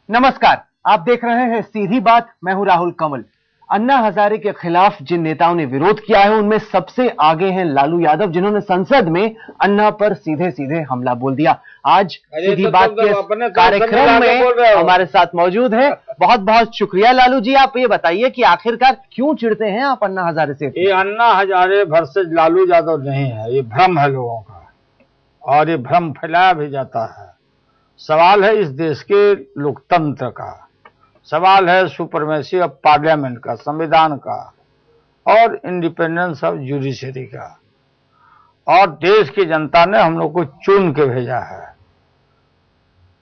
नमस्कार, आप देख रहे हैं सीधी बात। मैं हूं राहुल कंवल। अन्ना हजारे के खिलाफ जिन नेताओं ने विरोध किया है उनमें सबसे आगे हैं लालू यादव, जिन्होंने संसद में अन्ना पर सीधे सीधे हमला बोल दिया। आज सीधी बात के कार्यक्रम में हमारे साथ मौजूद हैं। बहुत बहुत शुक्रिया लालू जी। आप ये बताइए कि आखिरकार क्यों चिढ़ते हैं आप अन्ना हजारे से? ये अन्ना हजारे वर्सेस लालू यादव नहीं है, ये भ्रम है लोगों का, और ये भ्रम फैलाया भी जाता है। सवाल है इस देश के लोकतंत्र का, सवाल है सुपरमेसी ऑफ पार्लियामेंट का, संविधान का, और इंडिपेंडेंस ऑफ जुडिशरी का। और देश की जनता ने हम लोग को चुन के भेजा है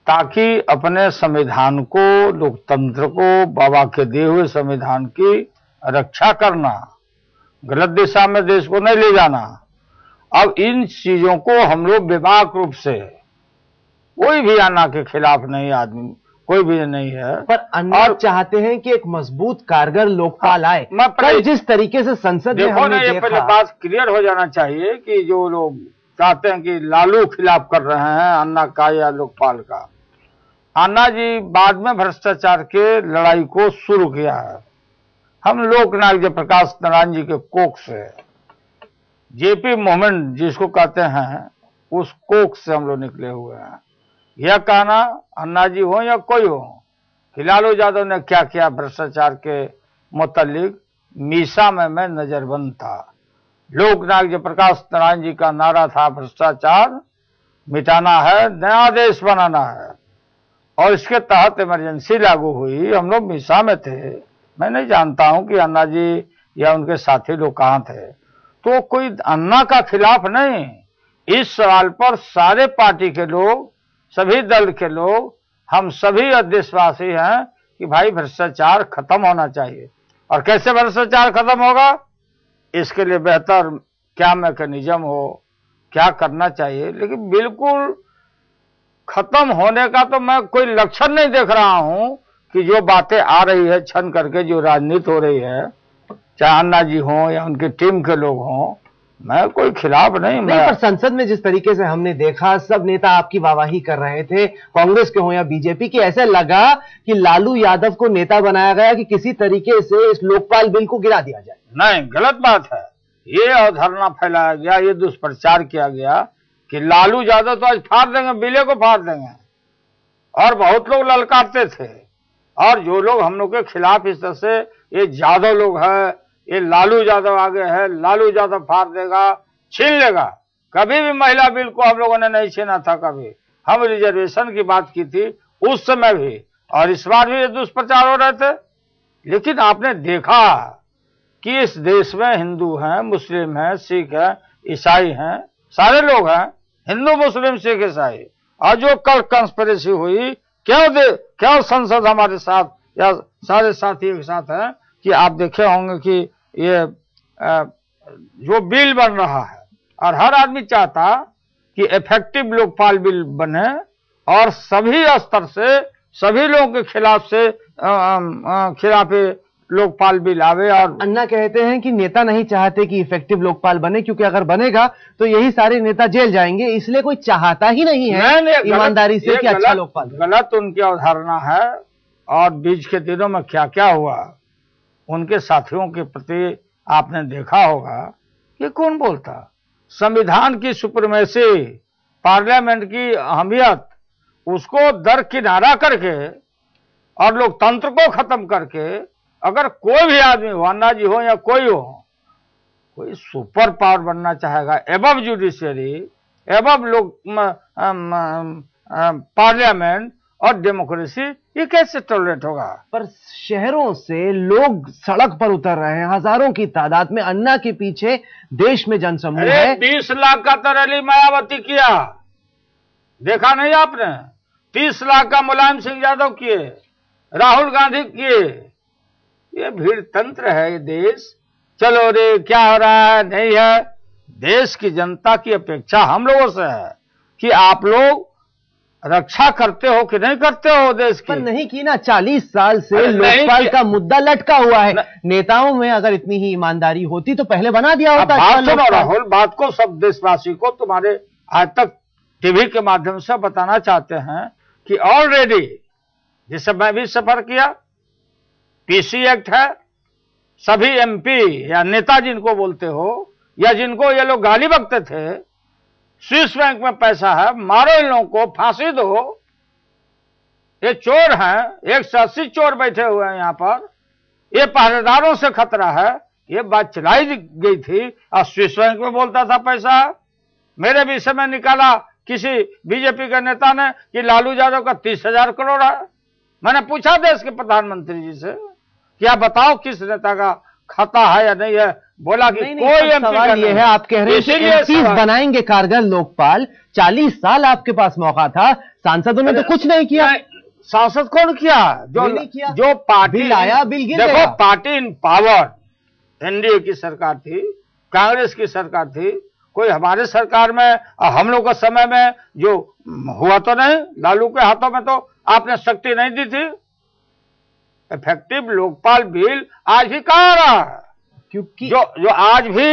ताकि अपने संविधान को, लोकतंत्र को, बाबा के दिए हुए संविधान की रक्षा करना, गलत दिशा में देश को नहीं ले जाना। अब इन चीजों को हम लोग बेबाक रूप से, कोई भी अन्ना के खिलाफ नहीं, आदमी कोई भी नहीं है, पर अन्ना चाहते हैं कि एक मजबूत कारगर लोकपाल आए। कल जिस तरीके से संसद में हमने देखा, ये पहले बात क्लियर हो जाना चाहिए कि जो लोग चाहते हैं कि लालू खिलाफ कर रहे हैं अन्ना का या लोकपाल का, अन्ना जी बाद में भ्रष्टाचार के लड़ाई को शुरू किया है। हम लोकनायक जयप्रकाश नारायण जी के कोख से, जेपी मूवमेंट जिसको कहते हैं, उस कोख से हम लोग निकले हुए हैं। यह कहना अन्ना जी हो या कोई हो कि लालू यादव ने क्या किया भ्रष्टाचार के मुतालिक, मीसा में मैं नजरबंद था। लोकनायक जयप्रकाश नारायण जी का नारा था भ्रष्टाचार मिटाना है, नया देश बनाना है, और इसके तहत इमरजेंसी लागू हुई। हम लोग मीसा में थे। मैं नहीं जानता हूं कि अन्ना जी या उनके साथी लोग कहां थे। तो कोई अन्ना का खिलाफ नहीं, इस सवाल पर सारे पार्टी के लोग, सभी दल के लोग, हम सभी देशवासी हैं कि भाई भ्रष्टाचार खत्म होना चाहिए। और कैसे भ्रष्टाचार खत्म होगा, इसके लिए बेहतर क्या मैकेनिज्म हो, क्या करना चाहिए, लेकिन बिल्कुल खत्म होने का तो मैं कोई लक्षण नहीं देख रहा हूं कि जो बातें आ रही है छन करके, जो राजनीति हो रही है, चाहे अन्ना जी हों या उनकी टीम के लोग हों, मैं कोई खिलाफ नहीं। पर संसद में जिस तरीके से हमने देखा, सब नेता आपकी वाहवाही कर रहे थे, कांग्रेस के हो या बीजेपी की। ऐसे लगा कि लालू यादव को नेता बनाया गया कि किसी तरीके से इस लोकपाल बिल को गिरा दिया जाए। नहीं, गलत बात है। ये अवधारणा फैलाया गया, ये दुष्प्रचार किया गया कि लालू यादव तो आज फाड़ देंगे, बिले को फाड़ देंगे, और बहुत लोग ललकारते थे। और जो लोग हम लोग के खिलाफ इस तरह से, ये यादव लोग हैं, ये लालू यादव आगे है, लालू यादव फाड़ देगा, छीन लेगा। कभी भी महिला बिल को हम लोगों ने नहीं छीना था। कभी हम रिजर्वेशन की बात की थी उस समय भी, और इस बार भी ये दुष्प्रचार हो रहे थे। लेकिन आपने देखा कि इस देश में हिंदू हैं, मुस्लिम हैं, सिख हैं, ईसाई हैं, सारे लोग हैं, हिंदू मुस्लिम सिख ईसाई। और जो कल कंस्पिरेसी हुई, क्यों संसद हमारे साथ या सारे साथी एक साथ हैं कि आप देखे होंगे कि ये जो बिल बन रहा है, और हर आदमी चाहता कि इफेक्टिव लोकपाल बिल बने और सभी स्तर से, सभी लोगों के खिलाफ से खिलाफ लोकपाल बिल आवे। और अन्ना कहते हैं कि नेता नहीं चाहते कि इफेक्टिव लोकपाल बने, क्योंकि अगर बनेगा तो यही सारे नेता जेल जाएंगे, इसलिए कोई चाहता ही नहीं है ईमानदारी से कि अच्छा लोकपाल। गलत उनकी अवधारणा है। और बीच के दिनों में क्या क्या हुआ उनके साथियों के प्रति आपने देखा होगा। ये कौन बोलता? संविधान की सुप्रीमेसी, पार्लियामेंट की अहमियत, उसको दरकिनारा करके और लोकतंत्र को खत्म करके, अगर कोई भी आदमी हो, अन्ना जी हो या कोई हो, कोई सुपर पावर बनना चाहेगा, एबव जुडिशरी, एबव लोक पार्लियामेंट और डेमोक्रेसी, ये कैसे टॉलरेट होगा? पर शहरों से लोग सड़क पर उतर रहे हैं हजारों की तादाद में। अन्ना के पीछे देश में जनसमूह है। 20 लाख का तो रैली मायावती किया, देखा नहीं आपने? 30 लाख का मुलायम सिंह यादव किए, राहुल गांधी किए। ये भीड़ तंत्र है ये देश। चलो रे, क्या हो रहा है, नहीं है। देश की जनता की अपेक्षा हम लोगों से है कि आप लोग रक्षा करते हो कि नहीं करते हो देश की? पर नहीं की ना। 40 साल से लोकपाल का मुद्दा लटका हुआ है। नेताओं में अगर इतनी ही ईमानदारी होती तो पहले बना दिया होता। राहुल, बात को सब देशवासी को, तुम्हारे आज तक टीवी के माध्यम से बताना चाहते हैं कि ऑलरेडी जिससे मैं भी सफर किया। पीसी एक्ट है, सभी एमपी या नेता जिनको बोलते हो या जिनको ये लोग गाली बकते थे, स्विस बैंक में पैसा है, मारो इन लोगों को, फांसी दो, ये चोर हैं, 180 चोर बैठे हुए हैं यहां पर, ये पहरेदारों से खतरा है। ये बात चलाई गई थी और स्विस बैंक में बोलता था पैसा। मेरे विषय में निकाला किसी बीजेपी के नेता ने कि लालू यादव का 30,000 करोड़ है। मैंने पूछा देश के प्रधानमंत्री जी से कि आप बताओ किस नेता का खाता है या नहीं है, बोला कि नहीं, कोई एमपी का सवाल ये है, आप कह रहे हैं कि एमपीज बनाएंगे कारगर लोकपाल। 40 साल आपके पास मौका था, सांसदों ने तो कुछ नहीं किया। सांसद कौन किया? जो पार्टी बिल आया, बिल गिर देखो, पार्टी इन पावर एनडीए की सरकार थी, कांग्रेस की सरकार थी, कोई हमारे सरकार में हम लोग के समय में जो हुआ तो नहीं। लालू के हाथों में तो आपने शक्ति नहीं दी थी। इफेक्टिव लोकपाल बिल आज भी कहां आ रहा है? क्योंकि जो आज भी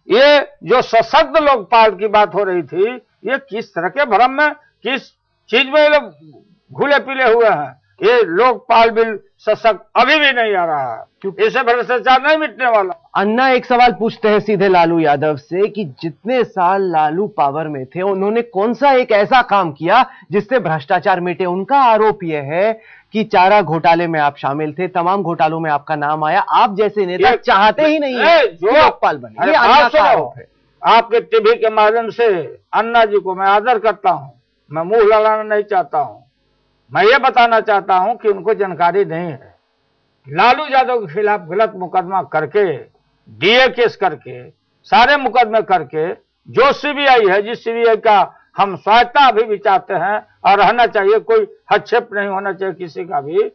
ये जो सशक्त लोकपाल की बात हो रही थी, ये किस तरह के भ्रम में, किस चीज में ये लोग घुले पीले हुए हैं। ये लोकपाल बिल सशक्त अभी भी नहीं आ रहा है, क्योंकि इसे भ्रष्टाचार नहीं मिटने वाला। अन्ना एक सवाल पूछते हैं सीधे लालू यादव से कि जितने साल लालू पावर में थे, उन्होंने कौन सा एक ऐसा काम किया जिससे भ्रष्टाचार मिटे? उनका आरोप यह है कि चारा घोटाले में आप शामिल थे, तमाम घोटालों में आपका नाम आया, आप जैसे नेता चाहते ही नहीं है जो लोकपाल बने। ये अन्ना का आरोप है। आपके टीवी के माध्यम से अन्ना जी को मैं आदर करता हूं, मैं मुंह लड़ाना नहीं चाहता हूं। मैं ये बताना चाहता हूं कि उनको जानकारी नहीं है। लालू यादव के खिलाफ गलत मुकदमा करके, डीए केस करके, सारे मुकदमे करके, जो सीबीआई है, जिस सीबीआई का हम स्वायत्ता अभी भी चाहते हैं और रहना चाहिए, कोई हस्तक्षेप नहीं होना चाहिए किसी का भी।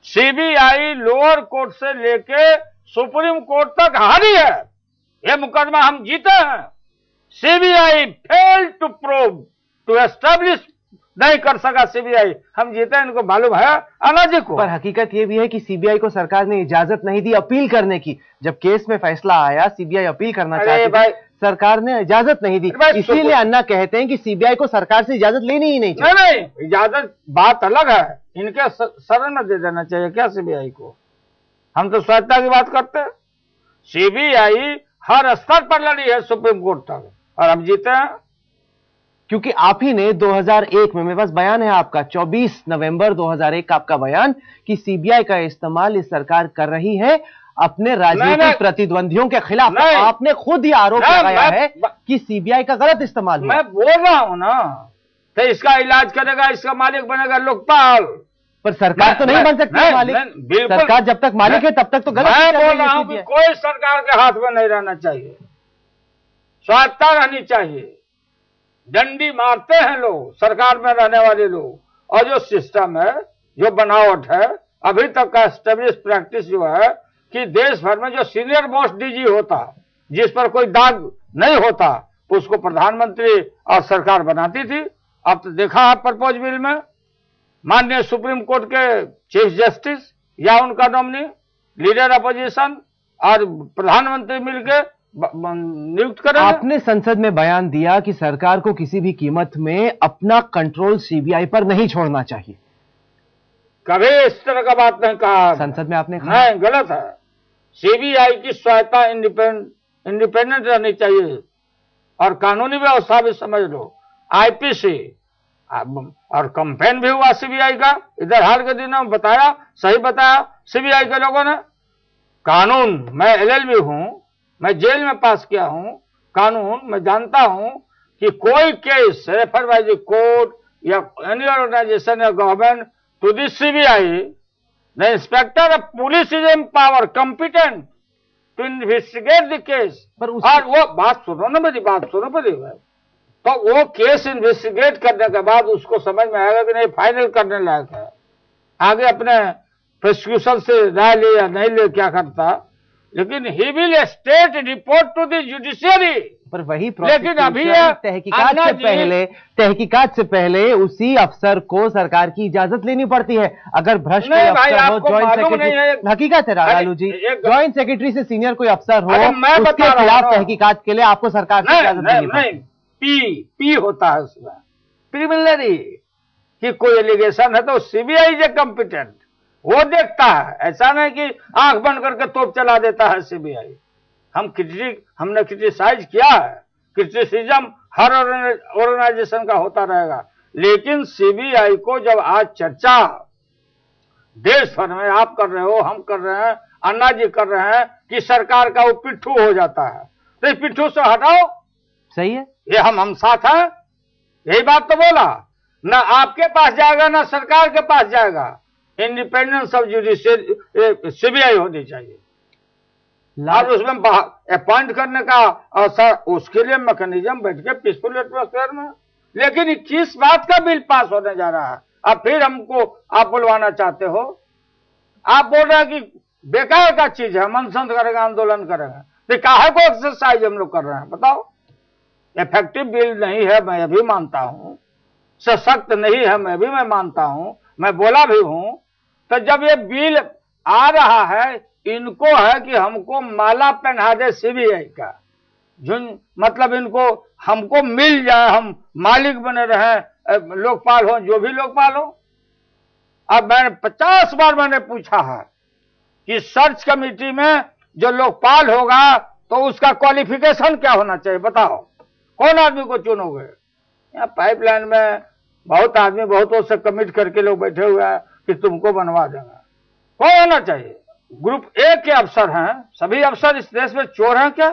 सीबीआई लोअर कोर्ट से लेके सुप्रीम कोर्ट तक हारी है। ये मुकदमा हम जीते हैं। CBI fail to prove, to establish नहीं कर सका सीबीआई, हम जीते। इनको मालूम है अन्ना जी को। पर हकीकत यह भी है कि सीबीआई को सरकार ने इजाजत नहीं दी अपील करने की। जब केस में फैसला आया, सीबीआई अपील करना चाहती थी, सरकार ने इजाजत नहीं दी। इसीलिए अन्ना कहते हैं कि सीबीआई को सरकार से इजाजत लेनी ही नहीं चाहिए। नहीं, इजाजत बात अलग है, इनके शरण में दे देना चाहिए क्या सीबीआई को? हम तो स्वायत्ता की बात करते हैं। सीबीआई हर स्तर पर लड़ी है सुप्रीम कोर्ट तक और हम जीते हैं। क्योंकि आप ही ने 2001 में, मेरे पास बयान है आपका, 24 नवंबर 2001 का आपका बयान, कि सीबीआई का इस्तेमाल इस सरकार कर रही है अपने राजनीतिक प्रतिद्वंदियों के खिलाफ। आपने खुद ही आरोप लगाया है कि सीबीआई का गलत इस्तेमाल हुआ। मैं बोल रहा हूं ना, तो इसका इलाज करेगा, इसका मालिक बनेगा लोकपाल। पर सरकार तो नहीं बन सकती मालिक। सरकार जब तक मालिक है तब तक तो गलत। मैं बोल रहा हूं कि कोई सरकार के हाथ में नहीं रहना चाहिए, स्वायत्ता रहनी चाहिए। डंडी मारते हैं लोग, सरकार में रहने वाले लोग, और जो सिस्टम है, जो बनावट है, अभी तक का एस्टेब्लिश प्रैक्टिस जो है कि देश भर में जो सीनियर मोस्ट डीजी होता, जिस पर कोई दाग नहीं होता, उसको प्रधानमंत्री और सरकार बनाती थी। अब तो देखा है प्रपोज बिल में माननीय सुप्रीम कोर्ट के चीफ जस्टिस या उनका नॉमिनी, लीडर अपोजिशन और प्रधानमंत्री मिलकर नियुक्त करें। आपने संसद में बयान दिया कि सरकार को किसी भी कीमत में अपना कंट्रोल सीबीआई पर नहीं छोड़ना चाहिए। कभी इस तरह का बात नहीं कहा संसद में आपने कहा। नहीं, गलत है। सीबीआई की स्वायत्ता इंडिपेंडेंट रहनी चाहिए और कानूनी व्यवस्था भी समझ लो। आईपीसी और कंपेन भी हुआ सीबीआई का, इधर हाल के दिनों में बताया, सही बताया सीबीआई के लोगों ने। कानून, मैं एलएलबी हूं, मैं जेल में पास किया हूं, कानून मैं जानता हूं कि कोई case refer by the court या एनी ऑर्गेनाइजेशन या government to the CBI, the inspector of police is empower competent to investigate the case. और वो बात सुनो ना, मेरी बात सुनो पहले। तो वो केस इन्वेस्टिगेट करने के बाद उसको समझ में आएगा कि नहीं फाइनल करने लायक है, आगे अपने प्रोसिक्यूशन से राय ले या नहीं ले, क्या करता, लेकिन he will state report to the judiciary. पर वही लेकिन अभी तहकीकात से पहले उसी अफसर को सरकार की इजाजत लेनी पड़ती है। अगर भ्रष्ट अफसर हो, ज्वाइंट सेक्रेटरी, हकीकत है लालू जी, ज्वाइंट सेक्रेटरी से सीनियर कोई अफसर हो, उसके खिलाफ तहकीकात के लिए आपको सरकार की इजाजत लेनी पड़ती है। पी होता है उसमें, प्रिलिमिनरी कि कोई एलिगेशन है तो सीबीआई इज कॉम्पिटेंट, वो देखता है। ऐसा नहीं कि आंख बंद करके तोप चला देता है सीबीआई। हमने क्रिटिसाइज किया है, क्रिटिसिज्म हर ऑर्गेनाइजेशन का होता रहेगा, लेकिन सीबीआई को जब आज चर्चा देश भर में आप कर रहे हो, हम कर रहे हैं, अन्ना जी कर रहे हैं कि सरकार का वो पिट्ठू हो जाता है, तो इस पिट्ठू से हटाओ। सही है, ये हम साथ हैं, यही बात तो बोला। ना आपके पास जाएगा ना सरकार के पास जाएगा, इंडिपेंडेंस ऑफ जुडिशियल सीबीआई होनी चाहिए। और उसमें अपॉइंट करने का अवसर, उसके लिए मैकेनिज्म बैठ के पीसफुल एटमॉस्फेयर में। लेकिन किस बात का बिल पास होने जा रहा है? अब फिर हमको आप बुलवाना चाहते हो? आप बोल रहे हैं कि बेकार का चीज है, मनसंत करेगा, आंदोलन करेगा, तो काहे को एक्सरसाइज हम लोग कर रहे हैं बताओ? इफेक्टिव बिल नहीं है, मैं भी मानता हूं, सशक्त नहीं है, मैं भी मानता हूं, मैं बोला भी हूं। तो जब ये बिल आ रहा है, इनको है कि हमको माला पहना दे सीबीआई का, जो मतलब इनको हमको मिल जाए, हम मालिक बने रहे, लोकपाल हो, जो भी लोकपाल हो। अब मैंने 50 बार मैंने पूछा है कि सर्च कमेटी में जो लोकपाल होगा तो उसका क्वालिफिकेशन क्या होना चाहिए बताओ? कौन आदमी को चुनोगे? यहाँ पाइपलाइन में बहुत आदमी बहुतों से कमिट करके लोग बैठे हुए हैं कि तुमको बनवा देंगे। कौन होना चाहिए? ग्रुप ए के अफसर हैं, सभी अफसर इस देश में चोर हैं क्या?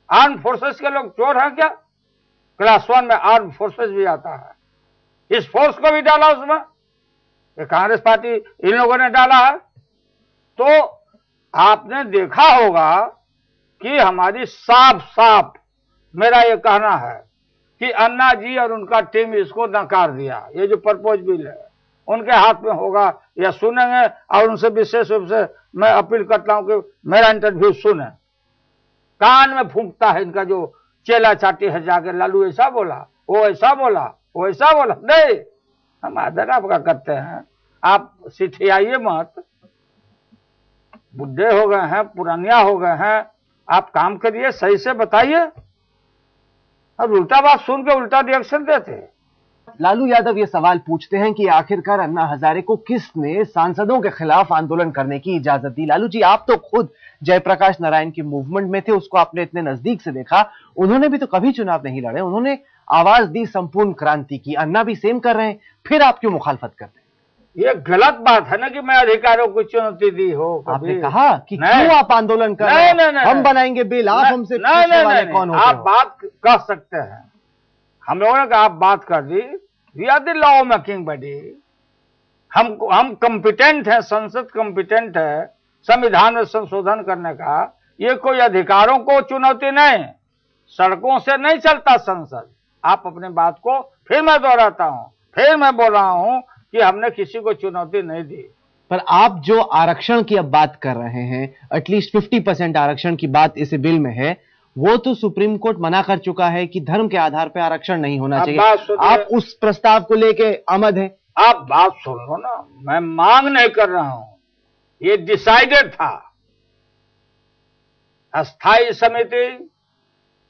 आर्म फोर्सेस के लोग चोर हैं क्या? क्लास 1 में आर्म फोर्सेस भी आता है, इस फोर्स को भी डाला उसमें, ये कांग्रेस पार्टी इन लोगों ने डाला है। तो आपने देखा होगा कि हमारी साफ साफ मेरा ये कहना है कि अन्ना जी और उनका टीम इसको नकार दिया। ये जो प्रपोज बिल है उनके हाथ में होगा, या सुनेंगे, और उनसे विशेष रूप से मैं अपील करता हूं कि मेरा इंटरव्यू सुने। कान में फूंकता है इनका जो चेला चाटी है, जाके लालू ऐसा बोला, वो ऐसा बोला, वो ऐसा बोला। नहीं, हम आदर आपका करते हैं, आप सिठियाइए मत, बुढ़े हो गए हैं, पुरानिया हो गए हैं, आप काम करिए, सही से बताइए। अब उल्टा बात सुन के उल्टा रिएक्शन देते। लालू यादव ये सवाल पूछते हैं कि आखिरकार अन्ना हजारे को किसने सांसदों के खिलाफ आंदोलन करने की इजाजत दी? लालू जी, आप तो खुद जयप्रकाश नारायण की मूवमेंट में थे, उसको आपने इतने नजदीक से देखा। उन्होंने भी तो कभी चुनाव नहीं लड़े, उन्होंने आवाज दी संपूर्ण क्रांति की। अन्ना भी सेम कर रहे हैं, फिर आप क्यों मुखालफत करते हैं? ये गलत बात है ना कि मैं अधिकारों को चुनौती दी हो। आपने कहा कि क्यों आप आंदोलन कर रहे हैं, हम बनाएंगे बिल, आप हमसे पूछने वाले कौन होते हो? आप बात कह सकते हैं, हम लोगों ने कहा आप बात कर दी, we are the law making body, हम कॉम्पिटेंट है, संसद कॉम्पिटेंट है संविधान में संशोधन करने का। ये कोई अधिकारों को चुनौती नहीं, सड़कों से नहीं चलता संसद। आप अपने बात को, फिर मैं दोहराता हूं, फिर मैं बोल रहा हूं कि हमने किसी को चुनौती नहीं दी। पर आप जो आरक्षण की अब बात कर रहे हैं, एटलीस्ट 50% आरक्षण की बात इस बिल में है, वो तो सुप्रीम कोर्ट मना कर चुका है कि धर्म के आधार पर आरक्षण नहीं होना चाहिए। आप उस प्रस्ताव को लेके आमद है? आप बात सुन लो ना, मैं मांग नहीं कर रहा हूं, ये डिसाइडेड था। अस्थायी समिति,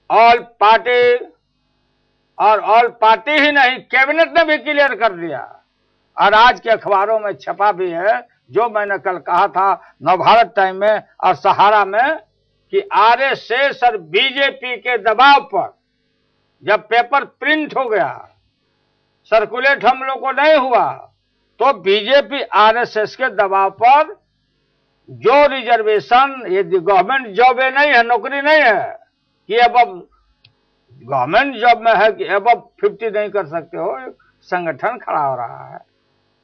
ऑल पार्टी, और ऑल पार्टी ही नहीं, कैबिनेट ने भी क्लियर कर दिया, और आज के अखबारों में छपा भी है, जो मैंने कल कहा था नवभारत टाइम में और सहारा में, कि आरएसएस और बीजेपी के दबाव पर जब पेपर प्रिंट हो गया, सर्कुलेट हम लोग को नहीं हुआ, तो बीजेपी आरएसएस के दबाव पर जो रिजर्वेशन, ये गवर्नमेंट जॉब नहीं है, नौकरी नहीं है कि अब गवर्नमेंट जॉब में है कि अब 50 नहीं कर सकते हो। एक संगठन खड़ा हो रहा है,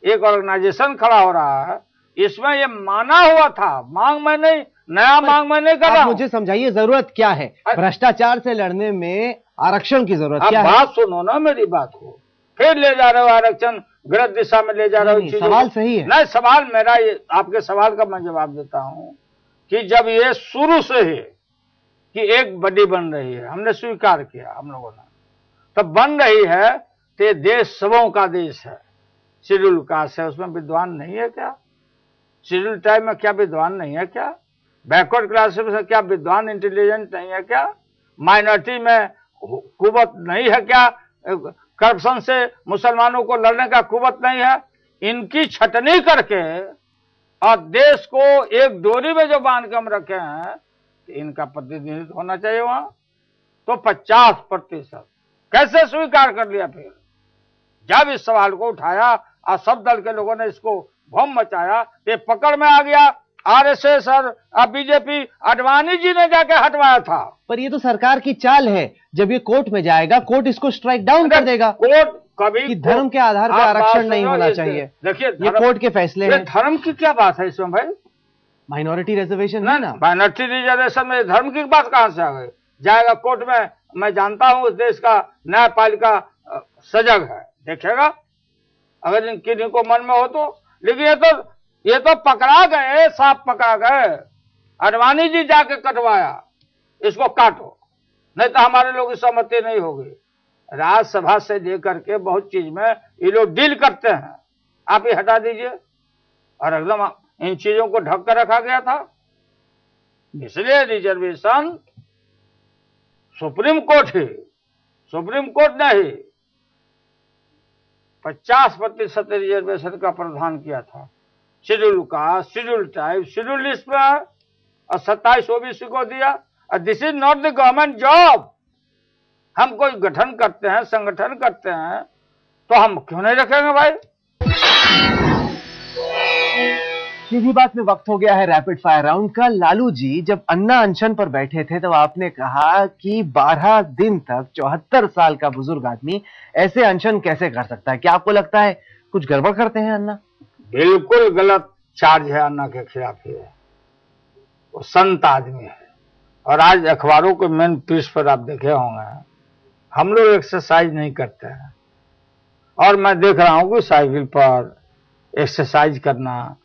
एक ऑर्गेनाइजेशन खड़ा हो रहा है, इसमें ये माना हुआ था। मांग में नहीं, नया मांग में नहीं कर रहा हूं। मुझे समझाइए जरूरत क्या है? भ्रष्टाचार से लड़ने में आरक्षण की जरूरत क्या है? बात सुनो ना मेरी बात को, फिर ले जा रहे हो आरक्षण, गलत दिशा में ले जा रहे हो। सवाल सही है। नहीं, सवाल मेरा, ये आपके सवाल का मैं जवाब देता हूं कि जब ये शुरू से ही कि एक बॉडी बन रही है, हमने स्वीकार किया हम लोगों ने, तब बन रही है, तो ये देश सबों का देश है। शेड्यूल कास्ट है, उसमें विद्वान नहीं है क्या? शेड्यूल ट्राइब में क्या विद्वान नहीं है क्या? बैकवर्ड क्लास में क्या विद्वान इंटेलिजेंट नहीं है क्या? माइनॉरिटी में कुवत नहीं है क्या? करप्शन से मुसलमानों को लड़ने का कुवत नहीं है। इनकी छटनी करके और देश को एक डोरी में जो बांध के हम रखे हैं, तो इनका प्रतिनिधित्व होना चाहिए वहां। तो 50% कैसे स्वीकार कर लिया? फिर जब इस सवाल को उठाया और सब दल के लोगों ने इसको भूम मचाया, ये पकड़ में आ गया आरएसएस और बीजेपी। आडवाणी जी ने जाके हटवाया था। पर ये तो सरकार की चाल है, जब ये कोर्ट में जाएगा कोर्ट इसको स्ट्राइक डाउन कर देगा। कोर्ट कभी कि धर्म के आधार पर आरक्षण नहीं होना चाहिए। देखिए ये कोर्ट के फैसले हैं। धर्म की क्या बात है इसमें भाई? माइनॉरिटी रिजर्वेशन है ना। माइनॉरिटी रिजर्वेशन में धर्म की बात कहां से आ गई? जाएगा कोर्ट में। मैं जानता हूं उस देश का न्यायपालिका सजग है, देखेगा अगर किन्हीं को मन में हो तो। लेकिन ये तो पकड़ा गए, साफ पकड़ा गए। आडवाणी जी जाके कटवाया, इसको काटो, नहीं तो हमारे लोग की सहमति नहीं होगी। राज्यसभा से लेकर के बहुत चीज में ये लोग डील करते हैं। आप ये हटा दीजिए, और एकदम इन चीजों को ढक कर रखा गया था। इसलिए रिजर्वेशन सुप्रीम कोर्ट ही, सुप्रीम कोर्ट ने ही 50% रिजर्वेशन का प्रावधान किया था। Schedule caste, schedule tribe, schedule list में है, और 27 ओबीसी को दिया। और this is not the government job. हम कोई गठन करते हैं, संगठन करते हैं, तो हम क्यों नहीं रखेंगे भाई? सीधी बात में वक्त हो गया है रैपिड फायर राउंड का। लालू जी जब अन्ना अनशन पर बैठे थे, तब आपने कहा कि 12 दिन तक 74 साल का बुजुर्ग आदमी ऐसे अनशन कैसे कर सकता है? क्या आपको लगता है कुछ गड़बड़ करते हैं अन्ना? बिल्कुल गलत चार्ज है अन्ना के खिलाफ ही है। वो संत आदमी है। और आज अखबारों के मेन पृष्ठ पर आप देखे होंगे, हम लोग एक्सरसाइज नहीं करते हैं, और मैं देख रहा हूं कि साइकिल पर एक्सरसाइज करना,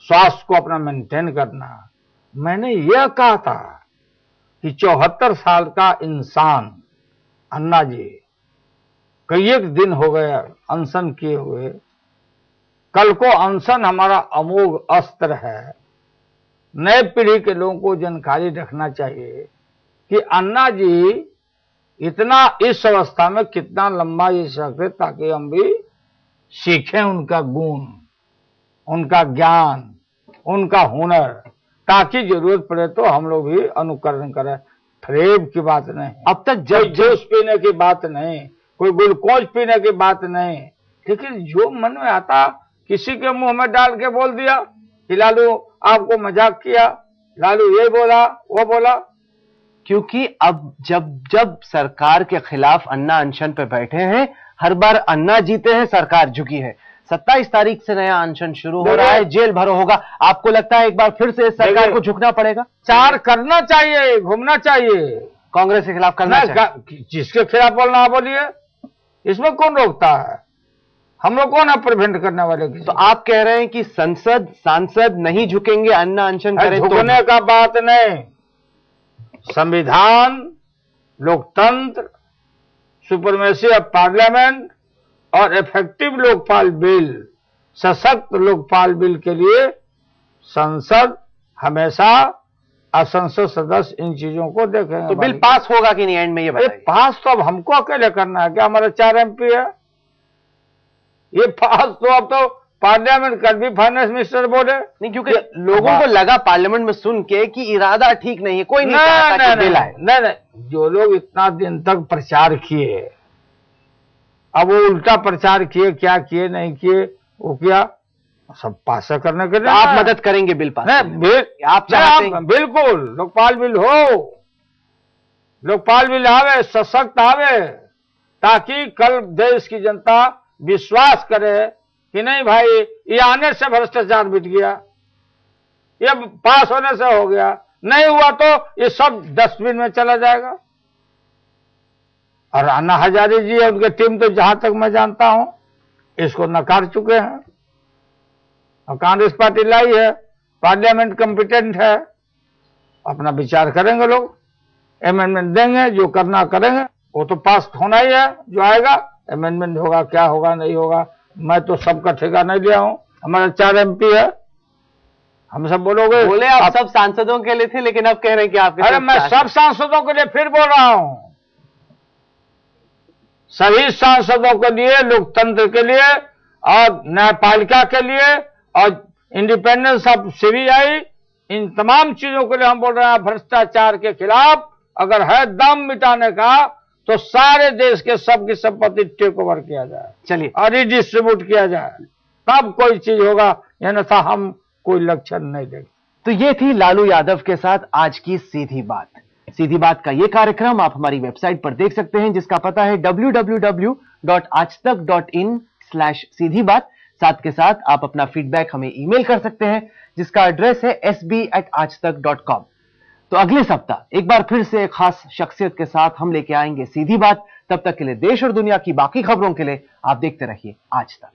स्वास्थ्य को अपना मेंटेन करना। मैंने यह कहा था कि 74 साल का इंसान अन्ना जी कई एक दिन हो गए अनशन किए हुए। कल को अनशन हमारा अमोघ अस्त्र है। नए पीढ़ी के लोगों को जानकारी रखना चाहिए कि अन्ना जी इतना इस अवस्था में कितना लंबा जी सकते, ताकि हम भी सीखें उनका गुण, उनका ज्ञान, उनका हुनर, ताकि जरूरत पड़े तो हम लोग भी अनुकरण करें। फरेब की बात नहीं, अब तक जब जूस पीने की बात नहीं, कोई ग्लूकोज पीने की बात नहीं, लेकिन जो मन में आता किसी के मुंह में डाल के बोल दिया कि लालू आपको मजाक किया, लालू ये बोला वो बोला। क्योंकि अब जब सरकार के खिलाफ अन्ना अनशन पे बैठे हैं, हर बार अन्ना जीते हैं, सरकार झुकी है। 27 तारीख से नया अनशन शुरू हो रहा है, जेल भरो होगा। आपको लगता है एक बार फिर से सरकार को झुकना पड़ेगा? चार करना चाहिए, घूमना चाहिए, कांग्रेस के खिलाफ करना चाहिए। जिसके खिलाफ बोलना बोलिए, इसमें कौन रोकता है? हम लोग कौन है प्रिवेंट करने वाले? तो आप कह रहे हैं कि सांसद नहीं झुकेंगे अन्ना अनशन करें? झुकने का बात नहीं। संविधान, लोकतंत्र, सुपरमेसी ऑफ पार्लियामेंट और इफेक्टिव लोकपाल बिल, सशक्त लोकपाल बिल के लिए संसद हमेशा असंसद सदस्य इन चीजों को देखेंगे। तो बिल पास होगा कि नहीं एंड में ये बताइए? पास तो अब हमको अकेले करना है क्या? हमारे 4 MP है। ये पास तो अब तो पार्लियामेंट कर भी फाइनेंस मिनिस्टर बोले नहीं, क्योंकि लोगों को लगा पार्लियामेंट में सुन के कि इरादा ठीक नहीं है, कोई नहीं चाहता कि बिल आए। नहीं, जो लोग इतना दिन तक प्रचार किए, अब वो उल्टा प्रचार किए, क्या किए नहीं किए, वो क्या सब पास करने के लिए आप मदद करेंगे बिल पास? आप चाहते हैं? बिल्कुल लोकपाल बिल हो, लोकपाल बिल आवे, सशक्त आवे, ताकि कल देश की जनता विश्वास करे कि नहीं भाई ये आने से भ्रष्टाचार मिट गया, ये पास होने से हो गया। नहीं हुआ तो ये सब डस्टबिन में चला जाएगा। और अन्ना हजारे जी और उनकी टीम तो जहां तक मैं जानता हूं इसको नकार चुके हैं, और कांग्रेस पार्टी लाई है, पार्लियामेंट कॉम्पिटेंट है, अपना विचार करेंगे, लोग अमेंडमेंट देंगे, जो करना करेंगे। वो तो पास होना ही है, जो आएगा अमेंडमेंट होगा, क्या होगा नहीं होगा मैं तो सबका ठेका नहीं लिया हूं। हमारा 4 MP है, हम सब बोलोगे। बोले आप सब सांसदों के लिए थे, लेकिन अब कह रहे हैं कि आपके। अरे मैं सब सांसदों के लिए फिर बोल रहा हूं, सभी सांसदों के लिए, लोकतंत्र के लिए और न्यायपालिका के लिए और इंडिपेंडेंस ऑफ सीबीआई, इन तमाम चीजों के लिए हम बोल रहे हैं भ्रष्टाचार के खिलाफ अगर है दम मिटाने का तो सारे देश के सबकी संपत्ति टेक ओवर किया जाए, चलिए, और रिडिस्ट्रीब्यूट किया जाए, तब कोई चीज होगा, अन्यथा हम कोई लक्षण नहीं देंगे। तो ये थी लालू यादव के साथ आज की सीधी बात। सीधी बात का ये कार्यक्रम आप हमारी वेबसाइट पर देख सकते हैं, जिसका पता है www.aajtak.in/सीधी बात। साथ के साथ आप अपना फीडबैक हमें ईमेल कर सकते हैं, जिसका एड्रेस है sb@aajtak.com। तो अगले सप्ताह एक बार फिर से एक खास शख्सियत के साथ हम लेके आएंगे सीधी बात। तब तक के लिए देश और दुनिया की बाकी खबरों के लिए आप देखते रहिए आज तक।